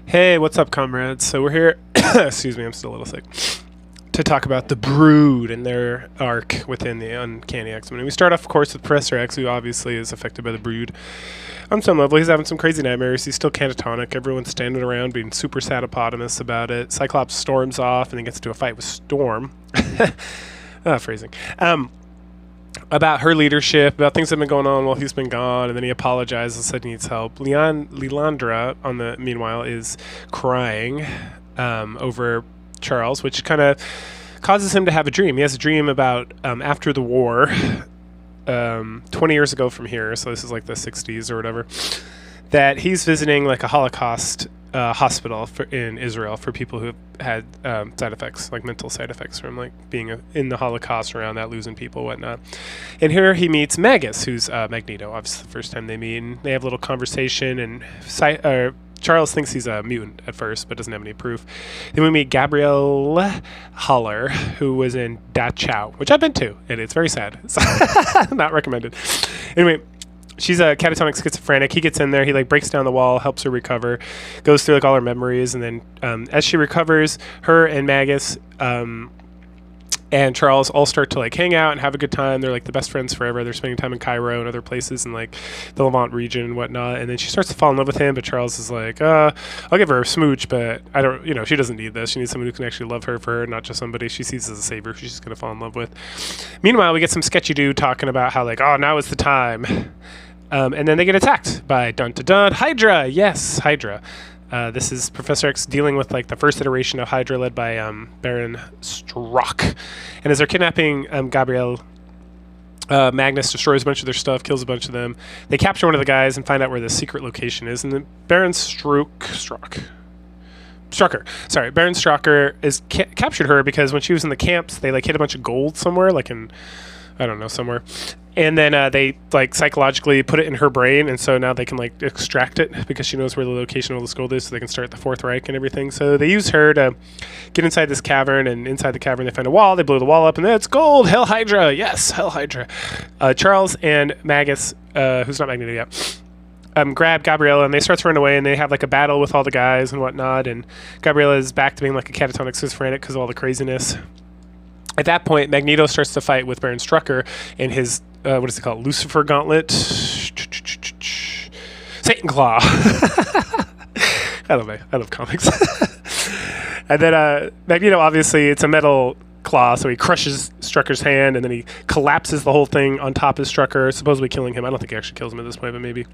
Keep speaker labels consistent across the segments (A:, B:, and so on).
A: Hey, what's up, comrades? So we're here. Excuse me, I'm still a little sick. To talk about the Brood and their arc within the Uncanny X-Men. And we start off, of course, with Professor X, who obviously is affected by the Brood. On some level, he's having some crazy nightmares. He's still catatonic. Everyone's standing around being super satapotamous about it. Cyclops storms off and then gets into a fight with Storm. Phrasing. About her leadership, about things that have been going on while he's been gone, and then he apologizes, said he needs help. Lilandra, meanwhile, is crying over Charles, which kind of causes him to have a dream. He has a dream about after the war, 20 years ago from here, so this is like the 60s or whatever, that he's visiting like a Holocaust hospital in Israel for people who have had side effects, like mental side effects from like being in the Holocaust, around that, losing people, whatnot. And here he meets Magus, who's Magneto. Obviously, the first time they meet, and they have a little conversation. And Charles thinks he's a mutant at first, but doesn't have any proof. Then we meet Gabrielle Haller, who was in Dachau, which I've been to, and it's very sad. So not recommended. Anyway. She's a catatonic schizophrenic. He gets in there. He like breaks down the wall, helps her recover, goes through like all her memories, and then as she recovers, her and Magus and Charles all start to like hang out and have a good time. They're like the best friends forever. They're spending time in Cairo and other places in like the Levant region and whatnot. And then she starts to fall in love with him, but Charles is like, I'll give her a smooch, but I don't, she doesn't need this. She needs someone who can actually love her for her, not just somebody she sees as a savior who she's just going to fall in love with. Meanwhile, we get some sketchy dude talking about how like, now is the time. And then they get attacked by dun-dun-dun, Hydra. Yes, Hydra. This is Professor X dealing with like the first iteration of Hydra, led by Baron Strock. And as they're kidnapping Gabrielle, Magnus destroys a bunch of their stuff, kills a bunch of them. They capture one of the guys and find out where the secret location is. And then Baron Strucker is captured her because when she was in the camps, they like hid a bunch of gold somewhere, like in, I don't know, somewhere. And then they like psychologically put it in her brain, and so now they can like extract it because she knows where the location of all this gold is, so they can start the Fourth Reich and everything. So they use her to get inside this cavern, and inside the cavern they find a wall. They blow the wall up, and then it's gold. Hell Hydra, yes, Hell Hydra. Charles and Magus, who's not Magneto yet, grab Gabriella, and they start to run away, and they have like a battle with all the guys and whatnot. And Gabriella is back to being like a catatonic schizophrenic because of all the craziness. At that point, Magneto starts to fight with Baron Strucker in his, what is it called? Lucifer Gauntlet? Satan Claw. I love comics. And then Magneto, obviously, it's a metal claw, so he crushes Strucker's hand, and then he collapses the whole thing on top of Strucker, supposedly killing him. I don't think he actually kills him at this point, but maybe.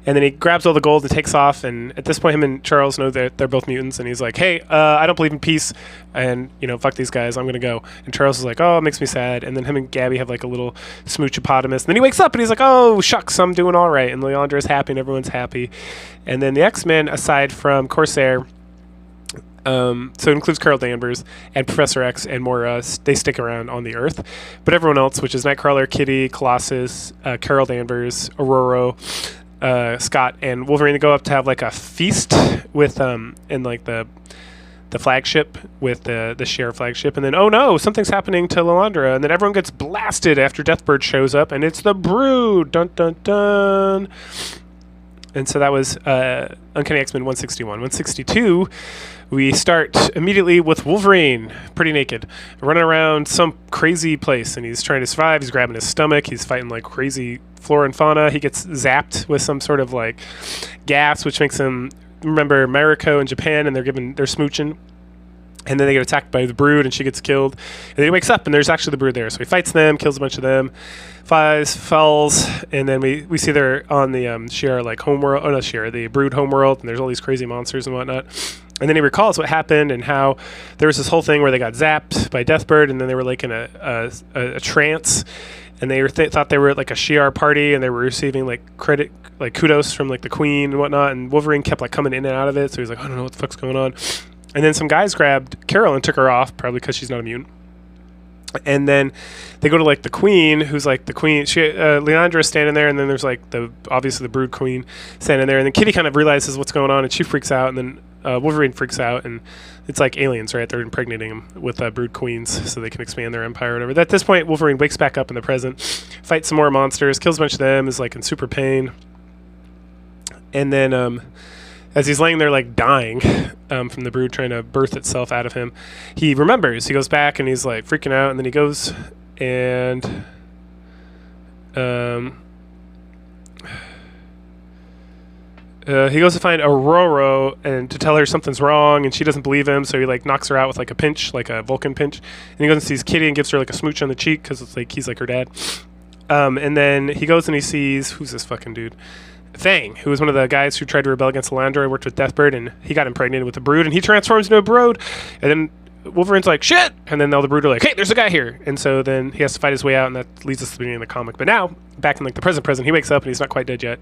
A: And then he grabs all the gold and takes off. And at this point, him and Charles know that they're both mutants. And he's like, hey, I don't believe in peace. And, fuck these guys. I'm going to go. And Charles is like, oh, it makes me sad. And then him and Gabby have like a little smoochopotamus. And then he wakes up and he's like, oh, shucks, I'm doing all right. And Lilandra is happy and everyone's happy. And then the X-Men, aside from Corsair, so it includes Carol Danvers and Professor X and Moira, they stick around on the Earth. But everyone else, which is Nightcrawler, Kitty, Colossus, Carol Danvers, Aurora, Scott and Wolverine, to go up to have like a feast with in like the flagship with the Shi'ar flagship, and then oh no, something's happening to Lilandra, and then everyone gets blasted after Deathbird shows up, and it's the Brood. Dun dun dun. And so that was Uncanny X-Men 161. 162, we start immediately with Wolverine, pretty naked, running around some crazy place, and he's trying to survive. He's grabbing his stomach. He's fighting like crazy flora and fauna. He gets zapped with some sort of like gas, which makes him remember Mariko in Japan, and they're smooching. And then they get attacked by the Brood, and she gets killed. And then he wakes up, and there's actually the Brood there. So he fights them, kills a bunch of them, falls, and then we see they're on the Shi'ar, like, homeworld. Oh, not Shi'ar, the Brood homeworld, and there's all these crazy monsters and whatnot. And then he recalls what happened and how there was this whole thing where they got zapped by Deathbird, and then they were, like, in a trance. And they thought they were at, like, a Shi'ar party, and they were receiving, like, credit, like, kudos from, like, the Queen and whatnot. And Wolverine kept, like, coming in and out of it. So he's like, I don't know what the fuck's going on. And then some guys grabbed Carol and took her off, probably because she's not immune. And then they go to like the Queen, who's like the Queen. Lilandra is standing there, and then there's like obviously the Brood Queen standing there. And then Kitty kind of realizes what's going on, and she freaks out. And then Wolverine freaks out, and it's like aliens, right? They're impregnating them with Brood Queens so they can expand their empire or whatever. At this point, Wolverine wakes back up in the present, fights some more monsters, kills a bunch of them, is like in super pain. And then as he's laying there like dying from the brood trying to birth itself out of him, he remembers. He goes back and he's like freaking out, and then he goes and he goes to find Aurora and to tell her something's wrong, and she doesn't believe him, so he like knocks her out with like a pinch, like a Vulcan pinch, and he goes and sees Kitty and gives her like a smooch on the cheek because it's like he's like her dad. And then he goes and he sees, who's this fucking dude? Thang, who was one of the guys who tried to rebel against Lilandra, worked with Deathbird, and he got impregnated with the brood, and he transforms into a brood, and then Wolverine's like, shit! And then all the brood are like, hey, there's a guy here! And so then he has to fight his way out, and that leads us to the beginning of the comic. But now, back in like the present, he wakes up and he's not quite dead yet.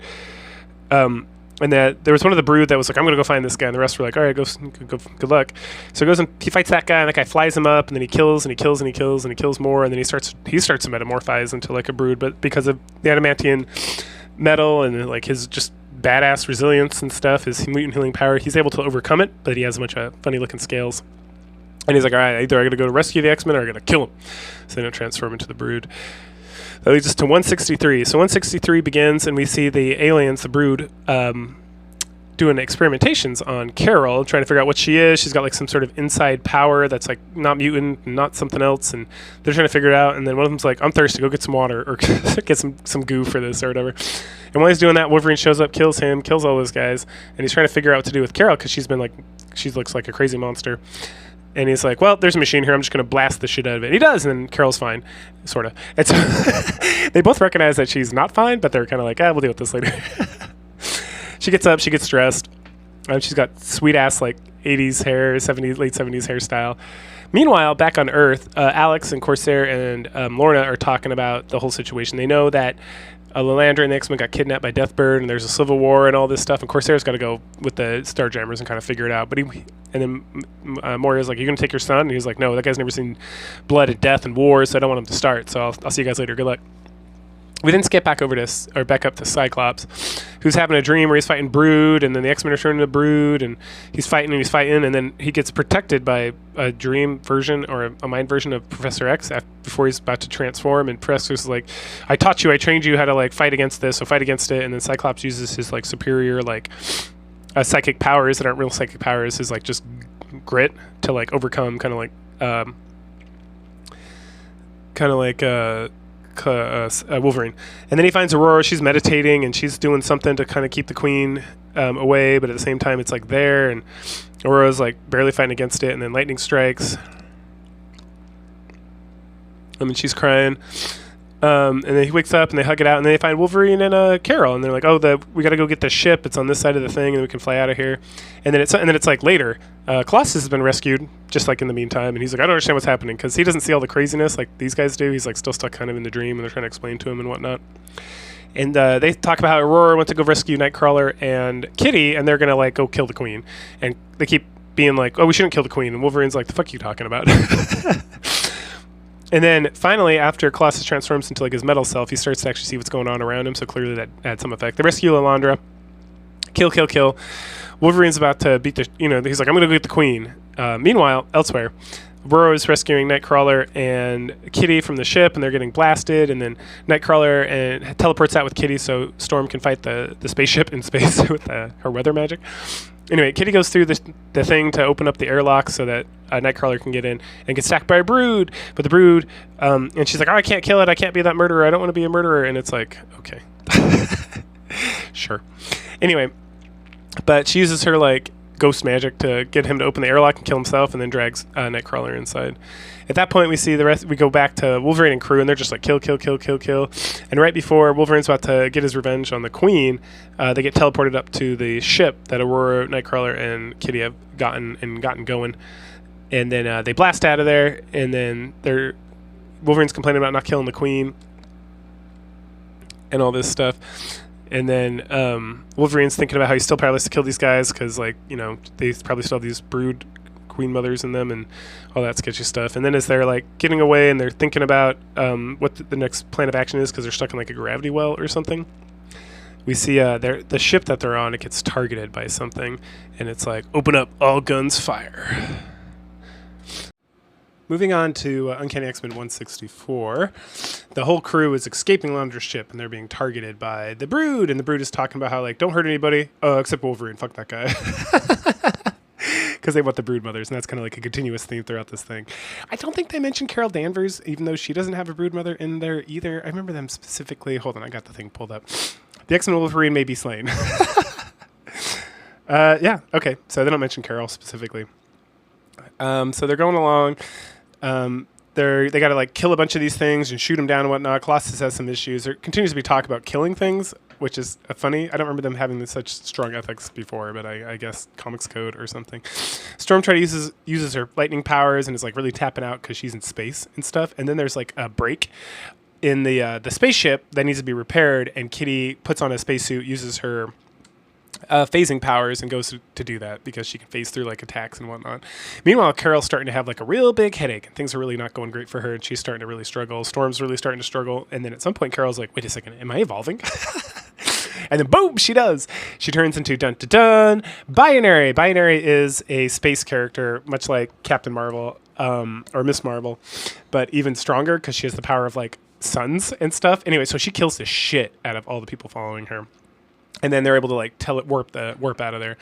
A: And that there was one of the brood that was like, I'm going to go find this guy. And the rest were like, all right, go, good luck. So he goes and he fights that guy, and that guy flies him up, and then he kills and he kills and he kills and he kills more. And then he starts to metamorphize into like a brood. But because of the adamantian metal and like his just badass resilience and stuff, his mutant healing power, he's able to overcome it. But he has a bunch of funny looking scales. And he's like, all right, either I got to go to rescue the X-Men or I got to kill him. So they don't transform into the brood. That leads us to 163. So 163 begins, and we see the aliens, the brood, doing experimentations on Carol, trying to figure out what she is. She's got like some sort of inside power that's like not mutant, not something else, and they're trying to figure it out. And then one of them's like, I'm thirsty, go get some water or get some goo for this or whatever. And while he's doing that, Wolverine shows up, kills him, kills all those guys, and he's trying to figure out what to do with Carol because she looks like a crazy monster. And he's like, well, there's a machine here. I'm just going to blast the shit out of it. And he does, and then Carol's fine, sort of. And so they both recognize that she's not fine, but they're kind of like, we'll deal with this later. She gets up, she gets dressed. She's got sweet-ass, like, 80s hair, late 70s hairstyle. Meanwhile, back on Earth, Alex and Corsair and Lorna are talking about the whole situation. They know that Lilandra and the X-Men got kidnapped by Deathbird, and there's a civil war and all this stuff, and Corsair's got to go with the Starjammers and kind of figure it out. And then Moira's like, "You're gonna take your son?" And he's like, "No, that guy's never seen blood and death and war, so I don't want him to start. So I'll see you guys later. Good luck." We then skip back up to Cyclops, who's having a dream where he's fighting Brood, and then the X-Men are turning to Brood, and he's fighting, and then he gets protected by a dream version or a mind version of Professor X before he's about to transform. And Professor's like, I taught you, I trained you how to like fight against this, so fight against it. And then Cyclops uses his like superior like psychic powers that aren't real psychic powers, his like just grit to like overcome kind of like Wolverine. And then he finds Aurora. She's meditating and she's doing something to kind of keep the queen away, but at the same time it's like there, and Aurora's like barely fighting against it, and then lightning strikes. I mean, she's crying. And then he wakes up and they hug it out, and then they find Wolverine and Carol, and they're like, we got to go get the ship. It's on this side of the thing, and we can fly out of here. And then it's like later, Colossus has been rescued, just like in the meantime, and he's like, I don't understand what's happening, because he doesn't see all the craziness like these guys do. He's like still stuck kind of in the dream, and they're trying to explain to him and whatnot. And they talk about how Aurora went to go rescue Nightcrawler and Kitty, and they're gonna like go kill the Queen. And they keep being like, we shouldn't kill the Queen. And Wolverine's like, the fuck are you talking about? And then finally, after Colossus transforms into like his metal self, he starts to actually see what's going on around him. So clearly that had some effect. They rescue Lilandra. Kill. Wolverine's about to beat he's like, I'm going to go get the Queen. Meanwhile, elsewhere, Aurora is rescuing Nightcrawler and Kitty from the ship, and they're getting blasted. And then Nightcrawler teleports out with Kitty so Storm can fight the spaceship in space with her weather magic. Anyway, Kitty goes through the thing to open up the airlock so that Nightcrawler can get in and get stacked by a Brood. But the Brood, and she's like, I can't kill it. I can't be that murderer. I don't want to be a murderer. And it's like, okay. Sure. Anyway, but she uses her like ghost magic to get him to open the airlock and kill himself, and then drags Nightcrawler inside. At that point, we see the rest. We go back to Wolverine and crew, and they're just like kill. And right before Wolverine's about to get his revenge on the Queen, they get teleported up to the ship that Aurora, Nightcrawler, and Kitty have gotten going. And then they blast out of there, and then Wolverine's complaining about not killing the Queen and all this stuff. And then Wolverine's thinking about how he's still powerless to kill these guys because, like, they probably still have these Brood Queen mothers in them and all that sketchy stuff. And then as they're, like, getting away and they're thinking about what the next plan of action is because they're stuck in, like, a gravity well or something, we see the ship that they're on, it gets targeted by something. And it's like, open up, all guns fire. moving on to Uncanny X-Men 164. The whole crew is escaping Launder's ship, and they're being targeted by the Brood. And the Brood is talking about how, like, don't hurt anybody. Oh, except Wolverine. Fuck that guy. Because they want the Brood mothers, and that's kind of like a continuous theme throughout this thing. I don't think they mentioned Carol Danvers, even though she doesn't have a Brood mother in there either. I remember them specifically. Hold on, I got the thing pulled up. The X-Men Wolverine may be slain. Yeah, okay. So they don't mention Carol specifically. So they're going along. They got to like kill a bunch of these things and shoot them down and whatnot. Colossus has some issues. There continues to be talk about killing things, which is funny. I don't remember them having such strong ethics before, but I guess comics code or something. Storm uses her lightning powers and is like really tapping out because she's in space and stuff. And then there's like a break in the spaceship that needs to be repaired, and Kitty puts on a spacesuit, uses her phasing powers, and goes to do that because she can phase through like attacks and whatnot. Meanwhile, Carol's starting to have like a real big headache, and things are really not going great for her, and she's starting to really struggle. Storm's really starting to struggle, and then at some point, Carol's like, "Wait a second, am I evolving?" And then boom, she does. She turns into dun-dun-dun, Binary. Binary is a space character, much like Captain Marvel or Miss Marvel, but even stronger because she has the power of like suns and stuff. Anyway, so she kills the shit out of all the people following her. And then they're able to like warp out of there.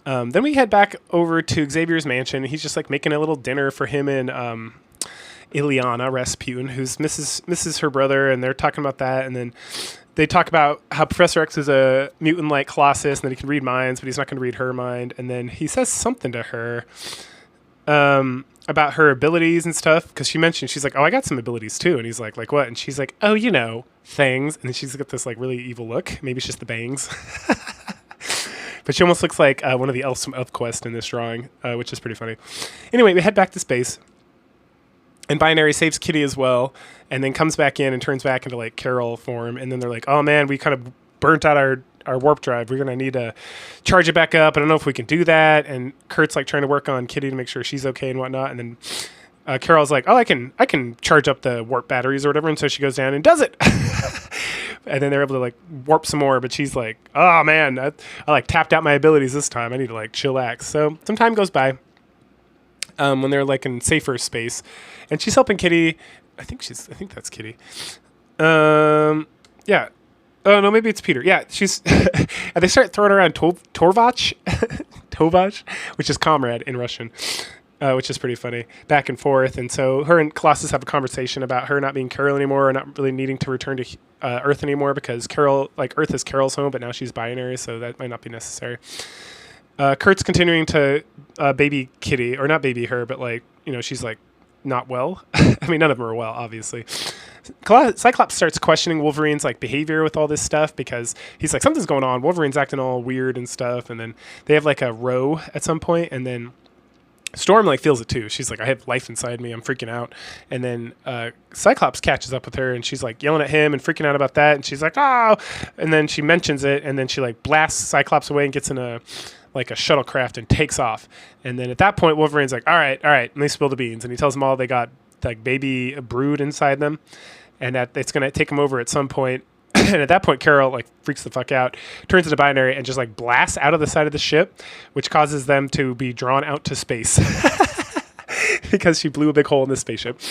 A: Then we head back over to Xavier's mansion. He's just like making a little dinner for him and Illyana Rasputin, who's misses her brother, and they're talking about that. And then they talk about how Professor X is a mutant like Colossus, and that he can read minds, but he's not going to read her mind. And then he says something to her about her abilities and stuff, because she's like, "Oh, I got some abilities too." And he's like what? And she's like, "Oh, you know, things." And then she's got this like really evil look. Maybe it's just the bangs. But she almost looks like one of the elves from ElfQuest in this drawing, which is pretty funny. Anyway, we head back to space. And Binary saves Kitty as well, and then comes back in and turns back into like Carol form. And then they're like, "Oh man, we kind of burnt out our warp drive. We're going to need to charge it back up. I don't know if we can do that." And Kurt's like trying to work on Kitty to make sure she's okay and whatnot. And then Carol's like, "Oh, I can charge up the warp batteries or whatever." And so she goes down and does it. And then they're able to like warp some more. But she's like, "Oh man, I like tapped out my abilities this time. I need to like chillax." So some time goes by when they're like in safer space, and she's helping Kitty. I think that's Kitty. Yeah. Oh, no, maybe it's Peter. Yeah, she's... and they start throwing around Torvach, which is comrade in Russian, which is pretty funny, back and forth. And so her and Colossus have a conversation about her not being Carol anymore, or not really needing to return to Earth anymore, because Earth is Carol's home, but now she's Binary, so that might not be necessary. Kurt's continuing to baby Kitty, or not baby her, but like, you know, she's like not well. I mean, none of them are well, obviously. Cyclops starts questioning Wolverine's like behavior with all this stuff, because he's like, something's going on. Wolverine's acting all weird and stuff. And then they have like a row at some point, and then Storm like feels it too. She's like, "I have life inside me. I'm freaking out." And then Cyclops catches up with her, and she's like yelling at him and freaking out about that. And she's like, "Oh!" And then she mentions it, and then she like blasts Cyclops away and gets in a shuttlecraft and takes off. And then at that point, Wolverine's like, all right, and they spill the beans, and he tells them all they got like baby Brood inside them, and that it's going to take them over at some point. And at that point, Carol like freaks the fuck out, turns into Binary, and just like blasts out of the side of the ship, which causes them to be drawn out to space because she blew a big hole in the spaceship.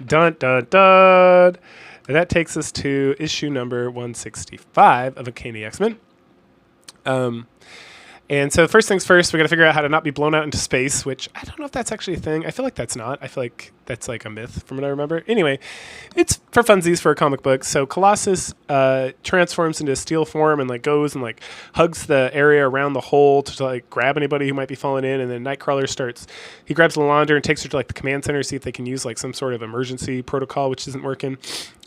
A: Dun, dun, dun. And that takes us to issue number 165 of Uncanny X-Men. And so first things first, we got to figure out how to not be blown out into space, which I don't know if that's actually a thing. I feel like that's not. I feel like that's like a myth from what I remember. Anyway, it's for funsies for a comic book. So Colossus transforms into steel form and like goes and like hugs the area around the hole to like grab anybody who might be falling in. And then Nightcrawler he grabs Lilandra and takes her to like the command center to see if they can use like some sort of emergency protocol, which isn't working.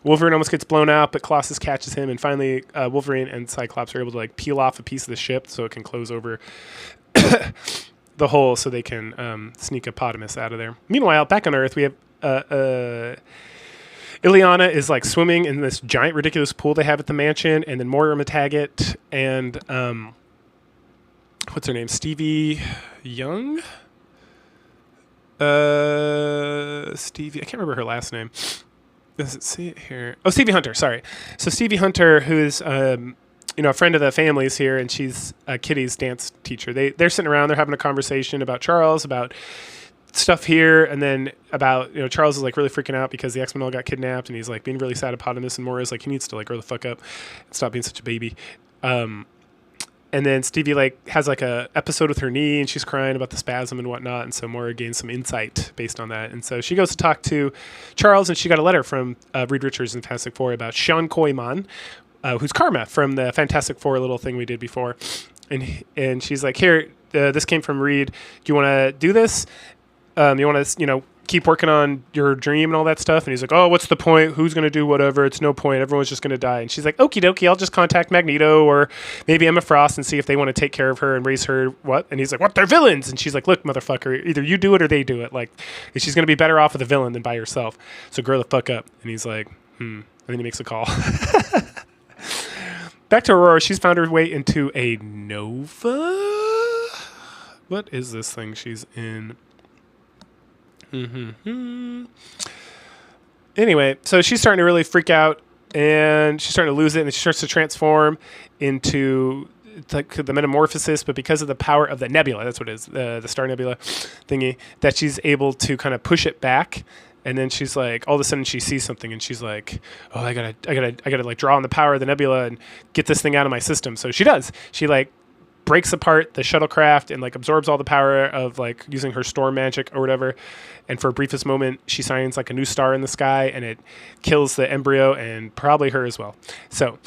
A: Wolverine almost gets blown out, but Colossus catches him, and finally Wolverine and Cyclops are able to like peel off a piece of the ship so it can close over the hole, so they can sneak Hippopotamus out of there. Meanwhile, back on Earth, we have Illyana is like swimming in this giant, ridiculous pool they have at the mansion, and then Moira Mataget and what's her name, Stevie Young. Stevie, I can't remember her last name. Does it see it here? Oh, Stevie Hunter, sorry. So Stevie Hunter, who is a friend of the family's here, and she's Kitty's dance teacher. They're sitting around, they're having a conversation about Charles, about stuff here, and then about, Charles is like really freaking out because the X-Men all got kidnapped, and he's like being really sad about this, and Moira's like, he needs to like grow the fuck up and stop being such a baby. And then Stevie like has like a episode with her knee, and she's crying about the spasm and whatnot, and so Moira gains some insight based on that. And so she goes to talk to Charles, and she got a letter from Reed Richards and Fantastic Four about Sean Koyman, who's Karma from the Fantastic Four little thing we did before. And she's like, here, this came from Reed. Do you want to do this? You want to, keep working on your dream and all that stuff? And he's like, oh, what's the point? Who's going to do whatever? It's no point. Everyone's just going to die. And she's like, okie dokie, I'll just contact Magneto or maybe Emma Frost and see if they want to take care of her and raise her. What? And he's like, what? They're villains. And she's like, look, motherfucker, either you do it or they do it. Like, she's going to be better off with a villain than by herself. So grow the fuck up. And he's like, And then he makes a call. Back to Aurora. She's found her way into a Nova. What is this thing she's in? Anyway, so she's starting to really freak out, and she's starting to lose it, and she starts to transform into the metamorphosis, but because of the power of the nebula, that's what it is, the star nebula thingy, that she's able to kind of push it back. And then she's like, all of a sudden she sees something, and she's like, oh, I gotta like draw on the power of the nebula and get this thing out of my system. So she does. She like breaks apart the shuttlecraft and like absorbs all the power of like using her storm magic or whatever. And for a briefest moment, she signs like a new star in the sky, and it kills the embryo and probably her as well. So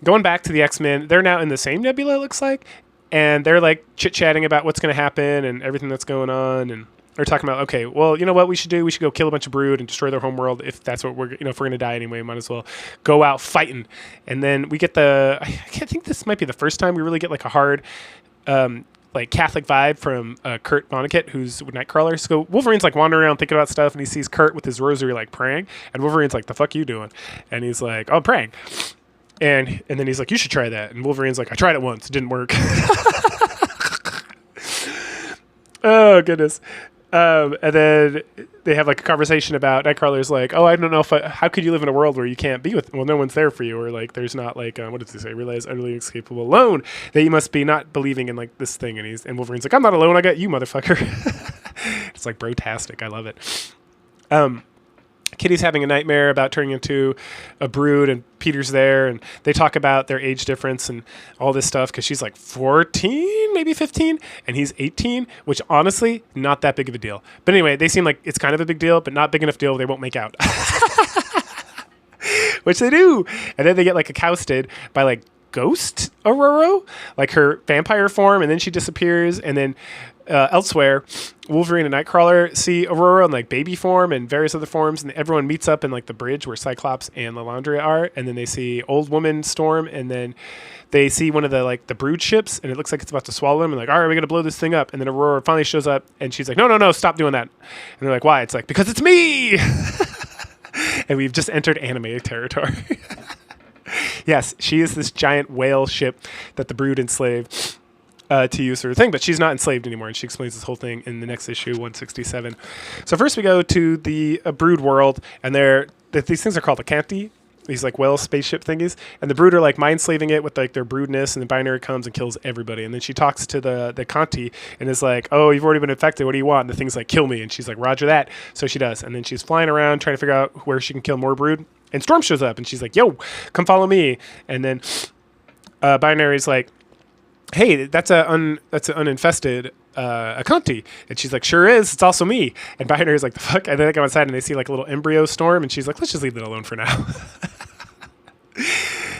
A: going back to the X-Men, they're now in the same nebula, it looks like, and they're like chit-chatting about what's going to happen and everything that's going on. And they're talking about, okay, well, you know what we should do? We should go kill a bunch of Brood and destroy their homeworld. If that's what we're, if we're going to die anyway, might as well go out fighting. And then we get I think this might be the first time we really get like a hard, like Catholic vibe from Kurt Vonnegut, who's Nightcrawler. So Wolverine's like wandering around thinking about stuff, and he sees Kurt with his rosary like praying, and Wolverine's like, the fuck you doing? And he's like, oh, I'm praying. And then he's like, you should try that. And Wolverine's like, I tried it once, it didn't work. Oh goodness. And then they have like a conversation about Nightcrawler's like, oh, I don't know how could you live in a world where you can't be with, well, no one's there for you, or like there's not like, what does he say? Realize utterly inescapable alone, that you must be not believing in like this thing. And Wolverine's like, I'm not alone, I got you, motherfucker. It's like brotastic. I love it. Kitty's having a nightmare about turning into a Brood, and Peter's there, and they talk about their age difference and all this stuff, because she's like 14, maybe 15, and he's 18, which honestly, not that big of a deal. But anyway, they seem like it's kind of a big deal, but not big enough deal they won't make out. Which they do. And then they get like accosted by like Ghost Aurora, like her vampire form, and then she disappears, and then elsewhere, Wolverine and Nightcrawler see Aurora in like baby form and various other forms, and everyone meets up in like the bridge where Cyclops and Lilandria are, and then they see Old Woman Storm, and then they see one of the Brood ships, and it looks like it's about to swallow them, and like, all right, we're gonna blow this thing up. And then Aurora finally shows up, and she's like, no, stop doing that. And they're like, why? It's like, because it's me. And we've just entered anime territory. Yes, she is this giant whale ship that the Brood enslaved to use her thing, but she's not enslaved anymore, and she explains this whole thing in the next issue, 167. So first we go to the Brood world, and these things are called Acanti, these like whale spaceship thingies, and the Brood are like mind slaving it with like their broodness, and the Binary comes and kills everybody. And then she talks to the Acanti and is like, oh, you've already been infected, what do you want? And the thing's like, kill me. And she's like, roger that. So she does, and then she's flying around trying to figure out where she can kill more Brood, and Storm shows up, and she's like, yo, come follow me. And then Binary's like, hey, that's an uninfested Acanti. And she's like, sure is, it's also me. And Binary's like, the fuck? And then they go outside and they see like a little embryo Storm, and she's like, let's just leave it alone for now.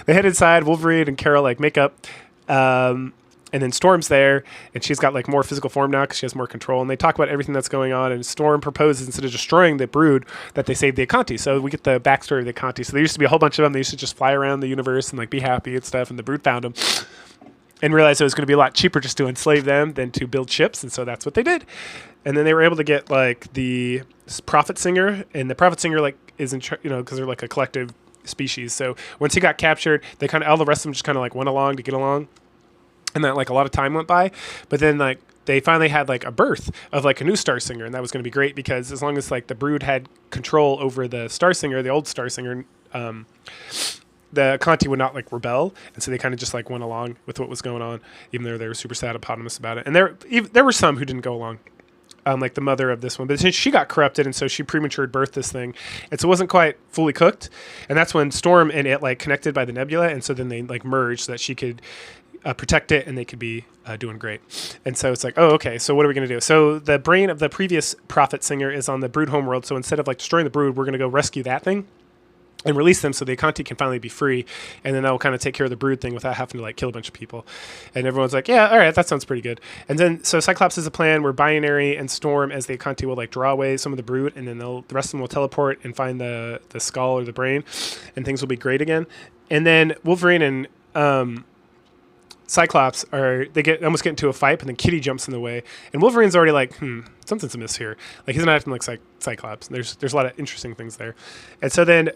A: They head inside. Wolverine and Carol like make up, and then Storm's there, and she's got like more physical form now because she has more control, and they talk about everything that's going on, and Storm proposes, instead of destroying the Brood, that they save the Acanti. So we get the backstory of the Acanti. So there used to be a whole bunch of them. They used to just fly around the universe and like be happy and stuff, and the Brood found them and realized it was going to be a lot cheaper just to enslave them than to build ships, and so that's what they did. And then they were able to get like the Prophet Singer, and the Prophet Singer like is in because they're like a collective species. So once he got captured, they kind of, all the rest of them just kind of like went along to get along, and then like a lot of time went by, but then like they finally had like a birth of like a new Star Singer, and that was going to be great because as long as like the Brood had control over the Star Singer, the old Star Singer, the Acanti would not like rebel, and so they kind of just like went along with what was going on, even though they were super sad eponymous about it. And there were some who didn't go along. like the mother of this one. But she got corrupted, and so she premature birthed this thing, and so it wasn't quite fully cooked. And that's when Storm and it like connected by the nebula, and so then they like merged so that she could protect it, and they could be doing great. And so it's like, oh, okay, so what are we going to do? So the brain of the previous prophet singer is on the Brood homeworld, so instead of like destroying the Brood, we're going to go rescue that thing and release them so the Akanti can finally be free, and then that will kind of take care of the Brood thing without having to like kill a bunch of people. And everyone's like, yeah, all right, that sounds pretty good. And then so Cyclops has a plan where Binary and Storm as the Akanti will like draw away some of the Brood, and then the rest of them will teleport and find the skull or the brain, and things will be great again. And then Wolverine and Cyclops almost get into a fight, but then Kitty jumps in the way, and Wolverine's already like, something's amiss here. Like he's not acting like Cyclops. There's a lot of interesting things there, and so then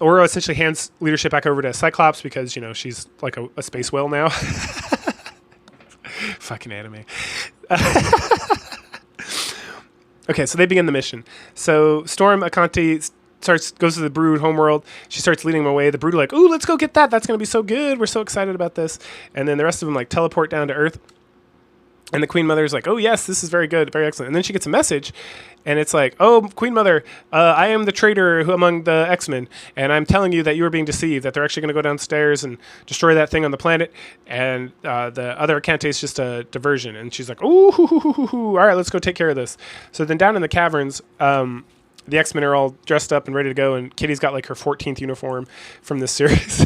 A: Ororo essentially hands leadership back over to Cyclops because she's like a space whale now. Fucking anime. Okay, so they begin the mission. So Storm Akanti goes to the Brood homeworld. She starts leading them away. The Brood are like, ooh, let's go get that. That's going to be so good. We're so excited about this. And then the rest of them like teleport down to Earth. And the Queen Mother's like, oh, yes, this is very good, very excellent. And then she gets a message, and it's like, oh, Queen Mother, I am the traitor among the X-Men, and I'm telling you that you are being deceived, that they're actually going to go downstairs and destroy that thing on the planet, and the other Akante is just a diversion. And she's like, ooh, all right, let's go take care of this. So then down in the caverns, the X-Men are all dressed up and ready to go, and Kitty's got like her 14th uniform from this series,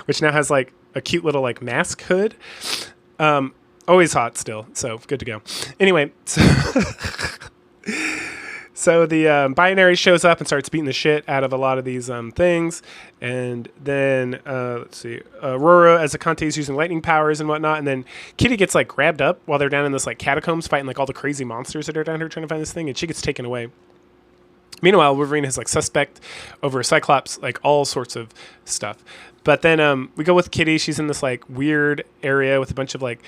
A: which now has like a cute little like mask hood. Always hot still, so good to go. Anyway, so the Binary shows up and starts beating the shit out of a lot of these things, and then let's see, Aurora as Akante is using lightning powers and whatnot, and then Kitty gets like grabbed up while they're down in this like catacombs fighting like all the crazy monsters that are down here trying to find this thing, and she gets taken away. Meanwhile, Wolverine is like suspect over Cyclops, like all sorts of stuff. But then we go with Kitty. She's in this like weird area with a bunch of like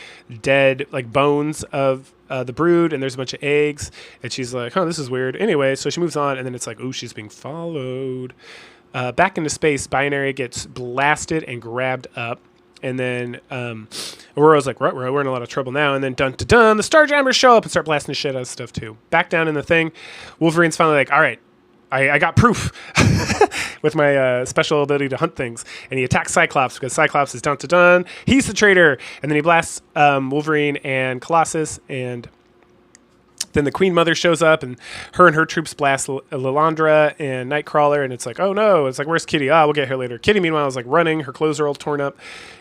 A: dead like bones of the Brood, and there's a bunch of eggs. And she's like, oh, this is weird. Anyway, so she moves on, and then it's like, ooh, she's being followed. Back into space, Binary gets blasted and grabbed up. And then Aurora's like, we're in a lot of trouble now. And then dun-dun-dun, the Starjammers show up and start blasting the shit out of stuff too. Back down in the thing, Wolverine's finally like, all right, I got proof with my special ability to hunt things. And he attacks Cyclops because Cyclops is dun-dun-dun. He's the traitor. And then he blasts Wolverine and Colossus, and then the Queen Mother shows up, and her troops blast Lilandra and Nightcrawler, and it's like, oh no, it's like, where's Kitty? We'll get her later. Kitty, meanwhile, is like running, her clothes are all torn up,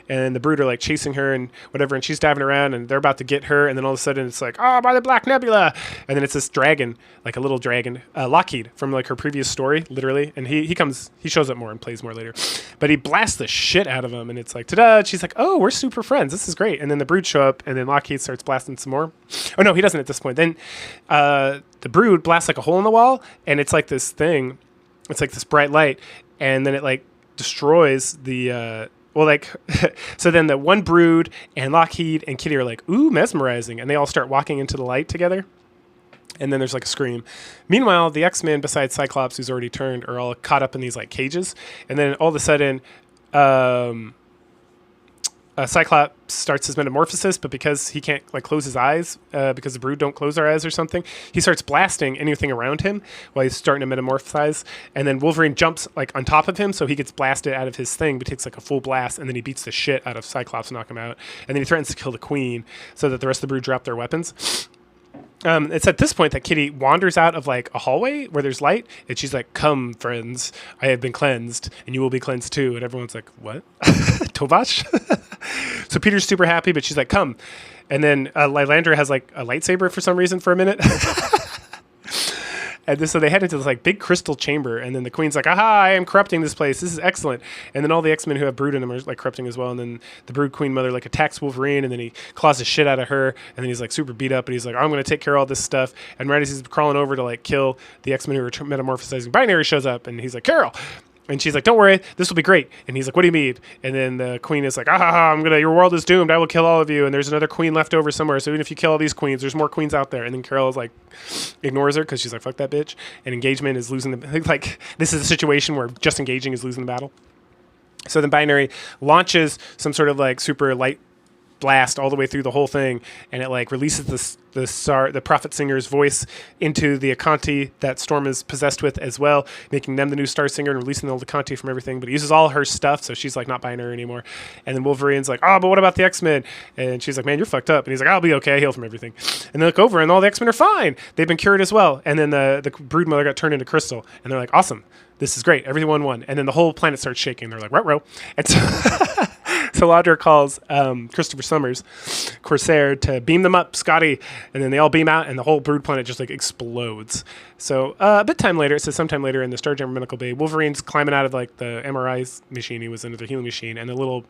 A: and the Brood are like chasing her and whatever, and she's diving around, and they're about to get her, and then all of a sudden it's like, by the Black Nebula, and then it's this dragon, like a little dragon, Lockheed from like her previous story, literally, and he shows up more and plays more later, but he blasts the shit out of him, and it's like, ta-da, she's like, oh, we're super friends, this is great, and then the Brood show up, and then Lockheed starts blasting some more. Oh no, he doesn't at this point. Then the Brood blasts like a hole in the wall, and it's like this thing, it's like this bright light, and then it like destroys the so then the one Brood and Lockheed and Kitty are like, ooh, mesmerizing, and they all start walking into the light together, and then there's like a scream. Meanwhile, the X-Men, besides Cyclops, who's already turned, are all caught up in these like cages, and then all of a sudden Cyclops starts his metamorphosis, but because he can't like close his eyes, because the Brood don't close their eyes or something, he starts blasting anything around him while he's starting to metamorphosize. And then Wolverine jumps like on top of him, so he gets blasted out of his thing, but takes like a full blast, and then he beats the shit out of Cyclops and knock him out. And then he threatens to kill the Queen so that the rest of the Brood drop their weapons. It's at this point that Kitty wanders out of like a hallway where there's light, and she's like, come, friends, I have been cleansed, and you will be cleansed too. And everyone's like, what? Tovash? So Peter's super happy, but she's like, come. And then Lilandra has like a lightsaber for some reason for a minute. And so they head into this like big crystal chamber, and then the Queen's like, aha, I am corrupting this place. This is excellent. And then all the X-Men who have Brood in them are like corrupting as well. And then the Brood Queen Mother like attacks Wolverine, and then he claws the shit out of her, and then he's like super beat up, and he's like, I'm going to take care of all this stuff. And right as he's crawling over to like kill the X-Men who are metamorphosizing, Binary shows up, and he's like, Carol. And she's like, don't worry, this will be great. And he's like, what do you mean? And then the Queen is like, your world is doomed. I will kill all of you. And there's another queen left over somewhere. So even if you kill all these queens, there's more queens out there. And then Carol is like, ignores her because she's like, fuck that bitch. And Engagement is losing like, this is a situation where just engaging is losing the battle. So then Binary launches some sort of like super light blast all the way through the whole thing, and it like releases the Prophet Singer's voice into the Akanti that Storm is possessed with as well, making them the new Star Singer and releasing the old Akanti from everything. But it uses all her stuff, so she's like not buying her anymore. And then Wolverine's like, oh, but what about the X-Men? And she's like, man, you're fucked up. And he's like, I'll be okay, I heal from everything. And they look over, and all the X-Men are fine. They've been cured as well. And then the Broodmother got turned into Crystal, and they're like, awesome, this is great, everyone won. And then the whole planet starts shaking. They're like, ruh-roh. And so Saladra calls Christopher Summers, Corsair, to beam them up, Scotty. And then they all beam out, and the whole Brood planet just like explodes. So a bit time later, it says sometime later in the Starjammer Medical Bay, Wolverine's climbing out of like the MRI machine. He was under the healing machine, and the little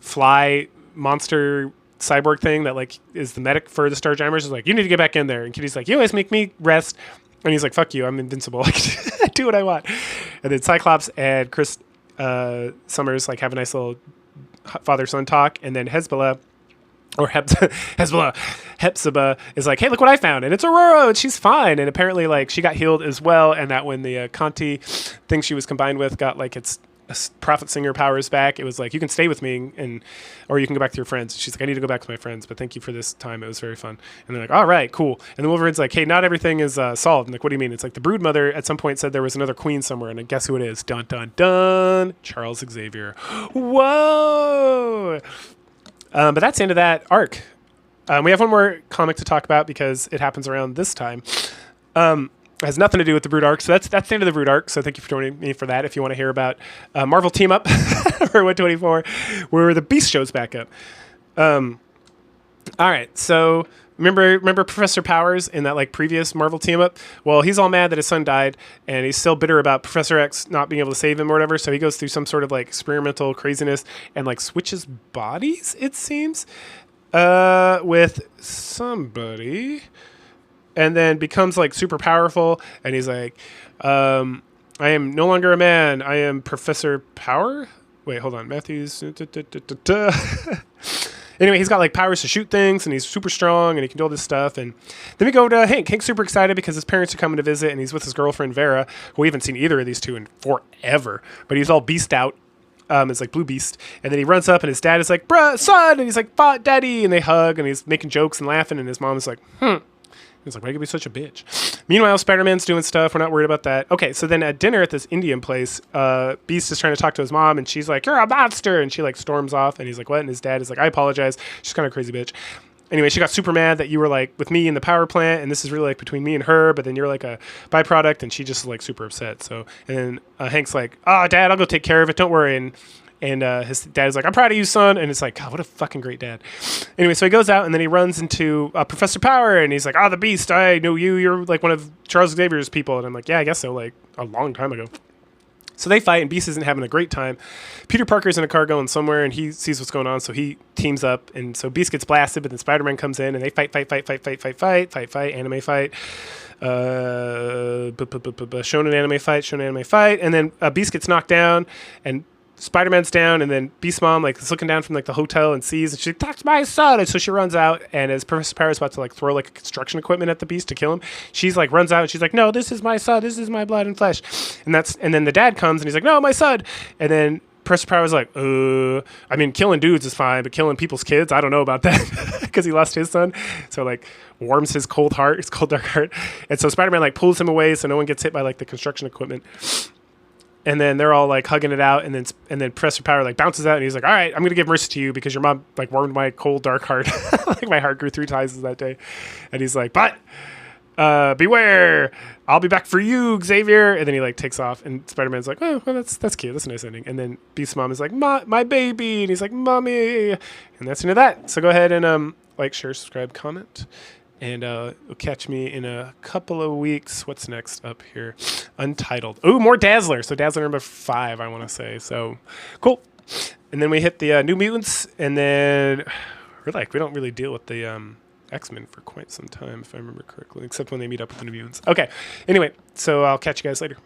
A: fly monster cyborg thing that like is the medic for the Starjammers is like, you need to get back in there. And Kitty's like, you always make me rest. And he's like, fuck you, I'm invincible. I can do what I want. And then Cyclops and Chris Summers like have a nice little father-son talk. And then Hezbollah, or Hepzibah is like, hey, look what I found. And it's Aurora, and she's fine. And apparently like she got healed as well. And that when the Kanti thing she was combined with got like its Prophet Singer powers back, it was like, you can stay with me, or you can go back to your friends. She's like, I need to go back to my friends, but thank you for this time, it was very fun. And they're like, all right, cool. And then Wolverine's like, hey, not everything is solved. And like, what do you mean? It's like the Broodmother at some point said there was another queen somewhere, and guess who it is? Dun dun dun, Charles Xavier. Whoa. But that's the end of that arc. We have one more comic to talk about because it happens around this time. It has nothing to do with the Brood arc, so that's the end of the Brood arc. So thank you for joining me for that. If you want to hear about Marvel Team Up for 124, where the Beast shows back up. All right, so remember Professor Powers in that like previous Marvel Team Up? Well, he's all mad that his son died, and he's still bitter about Professor X not being able to save him or whatever. So he goes through some sort of like experimental craziness and like switches bodies, it seems, with somebody. And then becomes like super powerful, and he's like, I am no longer a man, I am Professor Power? Wait, hold on, Matthews. Anyway, he's got like powers to shoot things, and he's super strong, and he can do all this stuff. And then we go to Hank. Hank's super excited because his parents are coming to visit, and he's with his girlfriend Vera, who we haven't seen either of these two in forever. But he's all beast out. It's like Blue Beast. And then he runs up, and his dad is like, bruh, son! And he's like, daddy! And they hug, and he's making jokes and laughing, and his mom is like, He's like, why you be such a bitch? Meanwhile, Spider-Man's doing stuff. We're not worried about that. Okay, so then at dinner at this Indian place, Beast is trying to talk to his mom, and she's like, you're a monster! And she like storms off, and he's like, what? And his dad is like, I apologize. She's kind of a crazy bitch. Anyway, she got super mad that you were like with me in the power plant, and this is really like between me and her, but then you're like a byproduct, and she just like super upset. So, and then Hank's like, Dad, I'll go take care of it. Don't worry. And his dad's like, I'm proud of you, son. And it's like, God, what a fucking great dad. Anyway, so he goes out, and then he runs into Professor Power, and he's like, the Beast, I know you. You're like one of Charles Xavier's people. And I'm like, yeah, I guess so, like a long time ago. So they fight, and Beast isn't having a great time. Peter Parker's in a car going somewhere, and he sees what's going on, so he teams up. And so Beast gets blasted, but then Spider-Man comes in, and they fight, anime fight. Shonen anime fight. And then Beast gets knocked down, and Spider-Man's down, and then Beast Mom like is looking down from like the hotel and sees, and she's like, that's my son. And so she runs out, and as Professor Power is about to like throw like construction equipment at the Beast to kill him, she's like runs out, and she's like, no, this is my son, this is my blood and flesh. And then the dad comes, and he's like, no, my son. And then Professor Power was like, I mean, killing dudes is fine, but killing people's kids, I don't know about that, because he lost his son. So like warms his cold dark heart. And so Spider-Man like pulls him away so no one gets hit by like the construction equipment. And then they're all like hugging it out, and then Professor Power like bounces out, and he's like, all right, I'm gonna give mercy to you because your mom like warmed my cold dark heart. Like my heart grew 3 times that day. And he's like, but beware, I'll be back for you, Xavier. And then he like takes off, and Spider-Man's like, oh, well, that's cute, that's a nice ending. And then Beast's mom is like, my baby, and he's like, mommy. And that's the end of that. So go ahead and like, share, subscribe, comment. And you'll catch me in a couple of weeks. What's next up here? Untitled. Ooh, more Dazzler. So Dazzler number 5, I want to say. So cool. And then we hit the New Mutants. And then we don't really deal with the X-Men for quite some time, if I remember correctly. Except when they meet up with the New Mutants. Okay. Anyway, so I'll catch you guys later.